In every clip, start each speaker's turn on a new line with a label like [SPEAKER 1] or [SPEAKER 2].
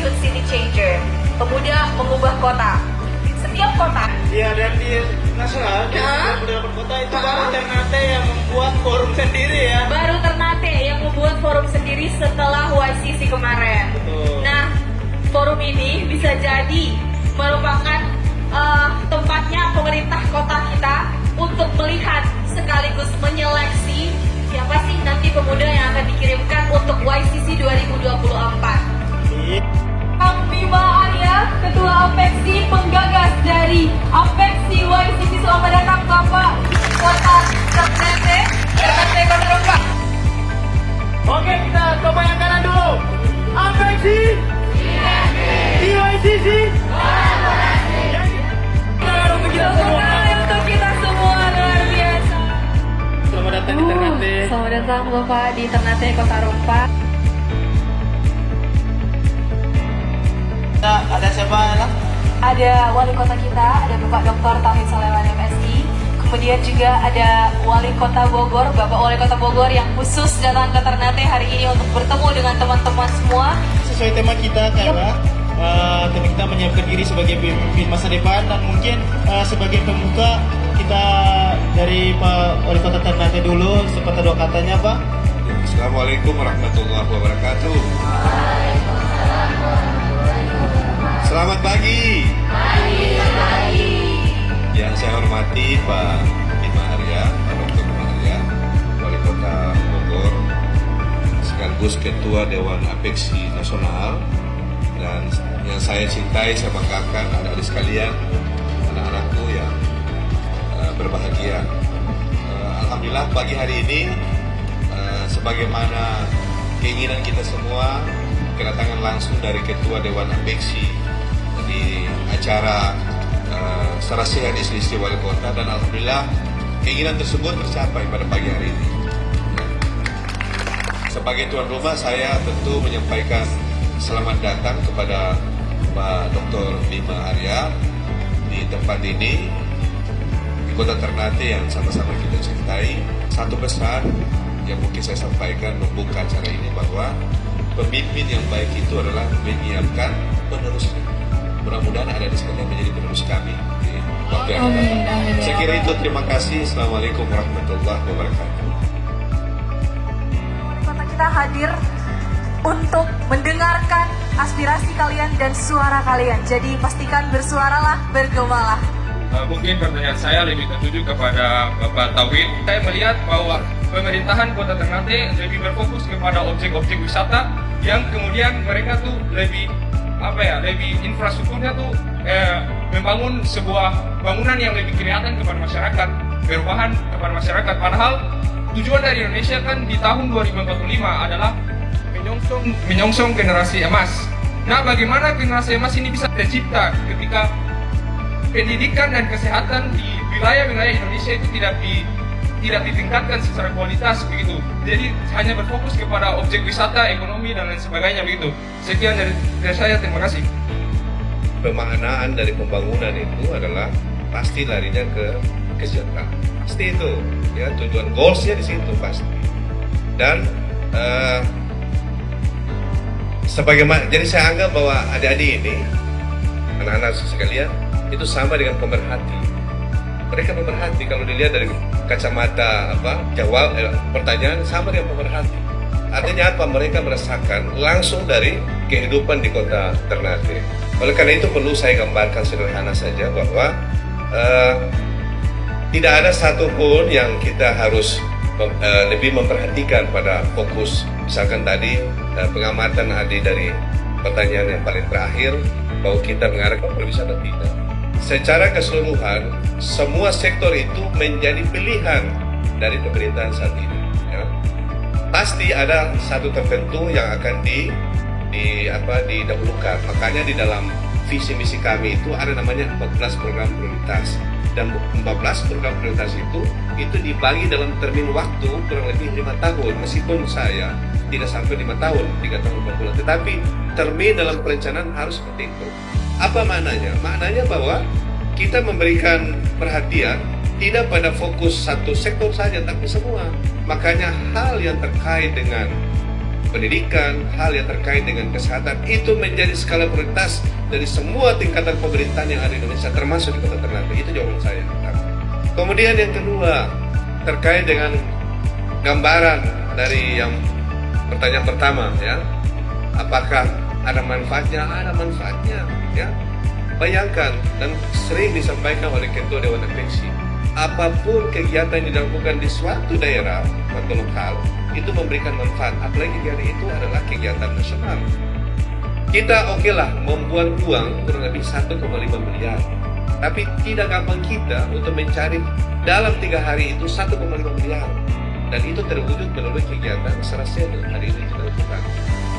[SPEAKER 1] Youth City Changer, pemuda mengubah kota. Setiap kota.
[SPEAKER 2] Iya, dan di nasional, di beberapa kota itu baru Ternate yang membuat forum sendiri ya.
[SPEAKER 1] Baru Ternate yang membuat forum sendiri setelah YCC kemarin.
[SPEAKER 2] Betul.
[SPEAKER 1] Nah, forum ini bisa jadi merupakan tempatnya pemerintah kota kita untuk melihat sekaligus menyeleksi siapa sih nanti pemuda yang akan dikirimkan untuk YCC 2024. Kang Bima Arya, Ketua Apeksi, penggagas dari Apeksi YCC. Selamat datang Bapak Kota Ternate, Ternate Kota Rempah.
[SPEAKER 2] Oke, kita coba yang kanan dulu. Apeksi YCC.
[SPEAKER 1] Untuk kita semua luar biasa.
[SPEAKER 2] Selamat datang di Ternate.
[SPEAKER 1] Selamat datang Bapak di Ternate Kota Rempah.
[SPEAKER 2] Ada siapa lah?
[SPEAKER 1] Ada wali kota kita, ada Bapak Dr. Tauhid Soleman MSI. Kemudian juga ada wali kota Bogor, Bapak wali kota Bogor yang khusus datang ke Ternate hari ini untuk bertemu dengan teman-teman semua.
[SPEAKER 2] Sesuai tema kita karena tema kita menyiapkan diri sebagai pemimpin masa depan, dan mungkin sebagai pembuka kita dari Pak Wali Kota Ternate dulu, sepatah dua katanya Pak.
[SPEAKER 3] Assalamualaikum warahmatullahi wabarakatuh. Selamat pagi. Yang saya hormati Pak Bima Arya, Pak Dr. Bima Arya, Wali Kota Bogor, sekaligus Ketua Dewan Apeksi Nasional, dan yang saya cintai, saya banggakan adik-adik sekalian, anak-anakku yang berbahagia. Alhamdulillah pagi hari ini, sebagaimana keinginan kita semua, kedatangan langsung dari Ketua Dewan Apeksi di acara serasihan istri-istri wali kota, dan alhamdulillah keinginan tersebut tercapai pada pagi hari ini. Sebagai tuan rumah, saya tentu menyampaikan selamat datang kepada Pak Dr. Bima Arya di tempat ini, di Kota Ternate yang sama-sama kita cintai. Satu pesan yang mungkin saya sampaikan membuka acara ini, bahwa pemimpin yang baik itu adalah menyiapkan penerusnya. Mudah-mudahan ada di sekalian menjadi penerus kami di waktu yang akan datang. Saya kira itu, terima kasih. Assalamualaikum warahmatullahi wabarakatuh.
[SPEAKER 1] Wali kota kita hadir untuk mendengarkan aspirasi kalian dan suara kalian. Jadi pastikan bersuaralah, bergemalah.
[SPEAKER 4] Mungkin pertanyaan saya lebih tertuju kepada Bapak Tauhid. Saya melihat bahwa pemerintahan Kota Ternate lebih berfokus kepada objek-objek wisata yang kemudian mereka tuh lebih lebih infrastrukturnya tuh membangun sebuah bangunan yang lebih kelihatan kepada masyarakat, perubahan kepada masyarakat. Padahal tujuan dari Indonesia kan di tahun 2045 adalah menyongsong generasi emas. Nah, bagaimana generasi emas ini bisa tercipta ketika pendidikan dan kesehatan di wilayah-wilayah Indonesia itu tidak ditingkatkan secara kualitas begitu. Jadi hanya berfokus kepada objek wisata, ekonomi dan lain sebagainya begitu. Sekian dari saya, terima kasih.
[SPEAKER 3] Pemaknaan dari pembangunan itu adalah pasti larinya ke kesejahteraan. Pasti itu, ya, tujuan goalsnya di situ pasti. Dan sebagaimana, jadi saya anggap bahwa adik-adik ini, anak-anak sekalian, itu sama dengan pemerhati. Mereka pemerhati, kalau dilihat dari kacamata pertanyaan, sama dengan pemerhati. Artinya apa? Mereka merasakan langsung dari kehidupan di Kota Ternate. Oleh karena itu perlu saya gambarkan sederhana saja bahwa tidak ada satupun yang kita harus lebih memperhatikan pada fokus. Misalkan tadi pengamatan Adi dari pertanyaan yang paling terakhir, bahwa kita mengarah ke pariwisata, tidak. Secara keseluruhan, semua sektor itu menjadi pilihan dari pemerintahan saat ini. Ya. Pasti ada satu tertentu yang akan didahulukan. Makanya di dalam visi misi kami itu ada namanya 14 program prioritas. Dan 14 program prioritas itu dibagi dalam termin waktu kurang lebih 5 tahun. Meskipun saya tidak sampai 5 tahun, 3 tahun 4 bulan. Tetapi termin dalam perencanaan harus seperti itu. Apa maknanya? Maknanya bahwa kita memberikan perhatian tidak pada fokus satu sektor saja, tapi semua. Makanya hal yang terkait dengan pendidikan, hal yang terkait dengan kesehatan itu menjadi skala prioritas dari semua tingkatan pemerintahan yang ada di Indonesia, termasuk di Kota Ternate. Itu jawaban saya. Kemudian yang kedua, terkait dengan gambaran dari yang pertanyaan pertama, ya, apakah ada manfaatnya? Ada manfaatnya, ya. Bayangkan, dan sering disampaikan oleh Ketua Dewan Apeksi, apapun kegiatan yang dilakukan di suatu daerah atau lokal itu memberikan manfaat, apalagi kegiatan itu adalah kegiatan nasional. Kita oke lah membuat uang kurang lebih 1,5 miliar, tapi tidak gampang kita untuk mencari dalam 3 hari itu 1,5 miliar, dan itu terwujud melalui kegiatan serasa yang hari ini kita lakukan.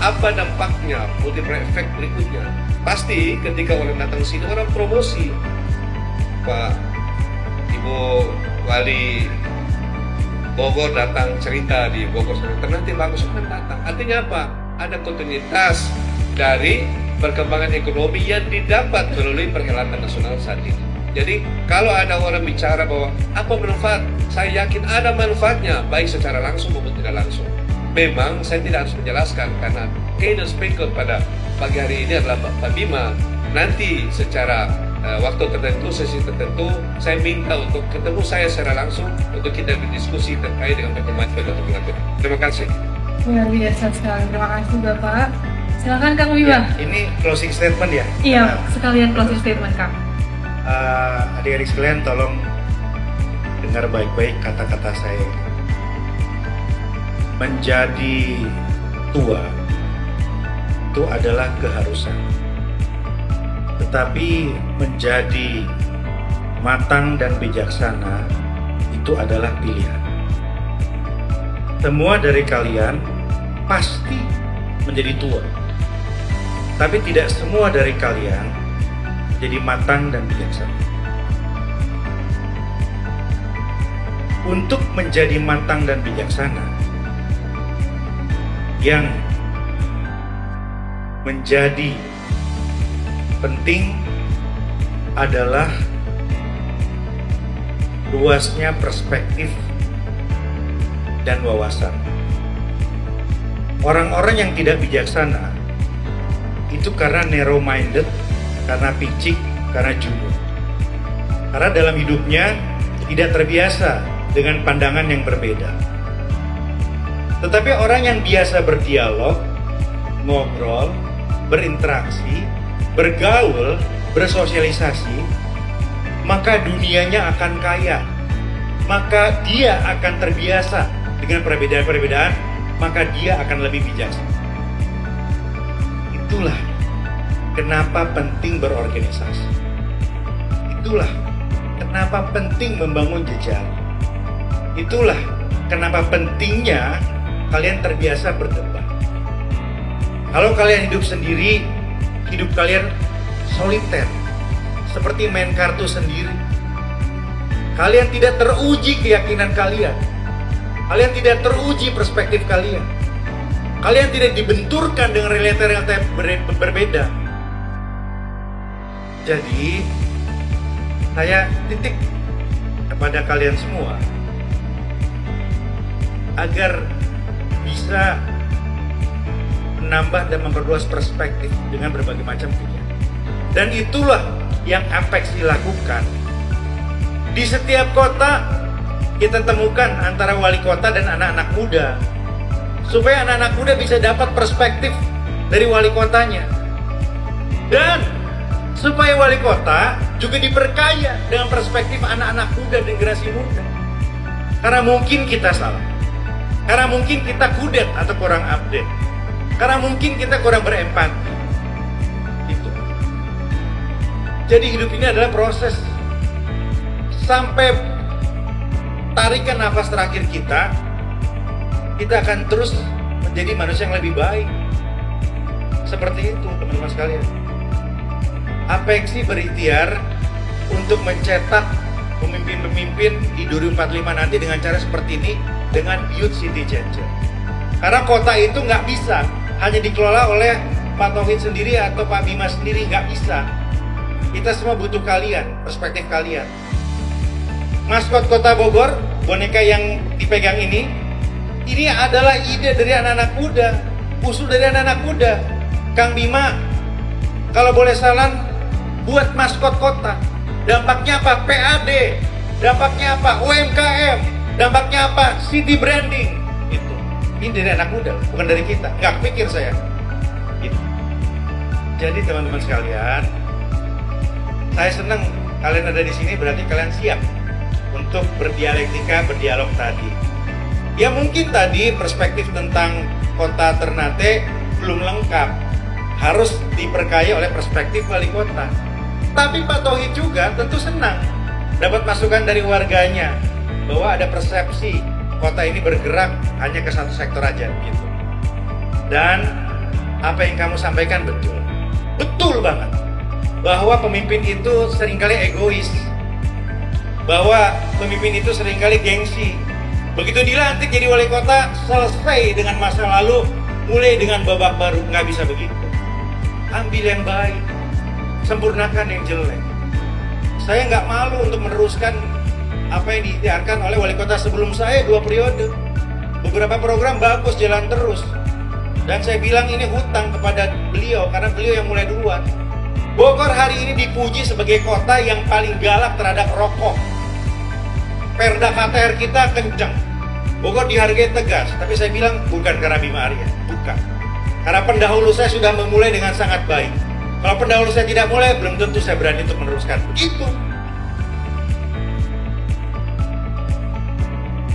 [SPEAKER 3] Apa dampaknya, multiplier effect berikutnya? Pasti ketika orang datang ke sini, orang promosi, Pak Ibu Wali Bogor datang cerita di Bogor Ternate bagus, orang datang. Artinya apa? Ada kontinuitas dari perkembangan ekonomi yang didapat melalui perhelatan nasional saat ini. Jadi kalau ada orang bicara bahwa apa manfaat, saya yakin ada manfaatnya, baik secara langsung maupun tidak langsung. Memang saya tidak harus menjelaskan karena keynote speaker pada pagi hari ini adalah Pak Bima. Nanti secara waktu tertentu, sesi tertentu, saya minta untuk ketemu saya secara langsung untuk kita berdiskusi terkait dengan perkembangan Kota Ternate. Terima kasih.
[SPEAKER 5] Luar biasa sekali. Terima kasih Bapak. Silakan Kang Bima.
[SPEAKER 2] Ya, ini closing statement ya?
[SPEAKER 5] Iya, sekalian closing statement Kang.
[SPEAKER 2] Adik-adik sekalian tolong dengar baik-baik kata-kata saya. Menjadi tua itu adalah keharusan, tetapi menjadi matang dan bijaksana itu adalah pilihan. Semua dari kalian pasti menjadi tua, tapi tidak semua dari kalian jadi matang dan bijaksana. Untuk menjadi matang dan bijaksana, yang menjadi penting adalah luasnya perspektif dan wawasan. Orang-orang yang tidak bijaksana itu karena narrow minded, karena picik, karena jumbo. Karena dalam hidupnya tidak terbiasa dengan pandangan yang berbeda. Tetapi orang yang biasa berdialog, ngobrol, berinteraksi, bergaul, bersosialisasi, maka dunianya akan kaya. Maka dia akan terbiasa dengan perbedaan-perbedaan, maka dia akan lebih bijaksana. Itulah kenapa penting berorganisasi. Itulah kenapa penting membangun jejaring. Itulah kenapa pentingnya kalian terbiasa berdebat. Kalau kalian hidup sendiri, hidup kalian soliter, seperti main kartu sendiri. Kalian tidak teruji keyakinan kalian. Kalian tidak teruji perspektif kalian. Kalian tidak dibenturkan dengan realita-realita berbeda. Jadi, saya titik kepada kalian semua agar bisa menambah dan memperluas perspektif dengan berbagai macam kegiatan. Dan itulah yang Apeksi lakukan. Di setiap kota kita temukan antara wali kota dan anak-anak muda, supaya anak-anak muda bisa dapat perspektif dari wali kotanya, dan supaya wali kota juga diperkaya dengan perspektif anak-anak muda dan generasi muda. Karena mungkin kita salah, karena mungkin kita kudet atau kurang update, karena mungkin kita kurang berempati. Itu. Jadi hidup ini adalah proses. Sampai tarikan nafas terakhir kita akan terus menjadi manusia yang lebih baik. Seperti itu teman-teman sekalian. Apeksi berikhtiar untuk mencetak pemimpin-pemimpin di 2045 nanti dengan cara seperti ini, dengan Youth City Changer. Karena kota itu nggak bisa hanya dikelola oleh Pak Tauhid sendiri atau Pak Bima sendiri, nggak bisa. Kita semua butuh kalian, perspektif kalian. Maskot Kota Bogor, boneka yang dipegang ini adalah ide dari anak-anak muda.
[SPEAKER 6] usul dari anak-anak muda. Kang Bima, kalau boleh saran, buat maskot kota. Dampaknya apa? PAD. Dampaknya apa? UMKM. Dampaknya apa? City branding. Itu. Ini dari anak muda, bukan dari kita. Nggak pikir saya. Itu. Jadi teman-teman sekalian, saya senang kalian ada di sini, berarti kalian siap untuk berdialektika, berdialog tadi. Ya mungkin tadi perspektif tentang kota Ternate belum lengkap, harus diperkaya oleh perspektif wali kota. Tapi Pak Tauhid juga tentu senang dapat masukan dari warganya bahwa ada persepsi kota ini bergerak hanya ke satu sektor aja gitu. Dan apa yang kamu sampaikan betul, betul banget. Bahwa pemimpin itu seringkali egois, bahwa pemimpin itu seringkali gengsi. Begitu dilantik jadi wali kota, selesai dengan masa lalu, mulai dengan babak baru. Nggak bisa begitu. Ambil yang baik, sempurnakan yang jelek. Saya nggak malu untuk meneruskan apa yang diikhtiarkan oleh wali kota sebelum saya 2 periode. Beberapa program bagus, jalan terus. Dan saya bilang ini hutang kepada beliau, karena beliau yang mulai duluan. Bogor hari ini dipuji sebagai kota yang paling galak terhadap rokok. Perda KTR kita kencang. Bogor dihargai tegas, tapi saya bilang bukan karena Bima Arya, bukan. Karena pendahulu saya sudah memulai dengan sangat baik. Kalau pendahulu saya tidak mulai, belum tentu saya berani untuk meneruskan. Begitu.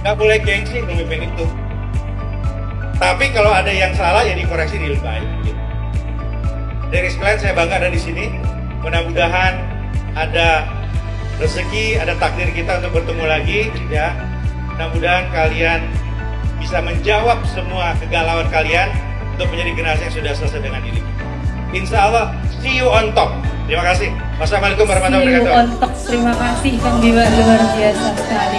[SPEAKER 6] Gak boleh gengsi memimpin itu. Tapi kalau ada yang salah, ya dikoreksi di lebih baik. Gitu. Dari sekalian saya bangga ada di sini. Mudah-mudahan ada rezeki, ada takdir kita untuk bertemu lagi, ya. Mudah-mudahan kalian bisa menjawab semua kegalauan kalian untuk menjadi generasi yang sudah selesai dengan diri. Insya Allah, see you on top. Terima kasih. Wassalamualaikum warahmatullahi wabarakatuh.
[SPEAKER 5] See you on top. Terima kasih Kang Bima, luar biasa sekali.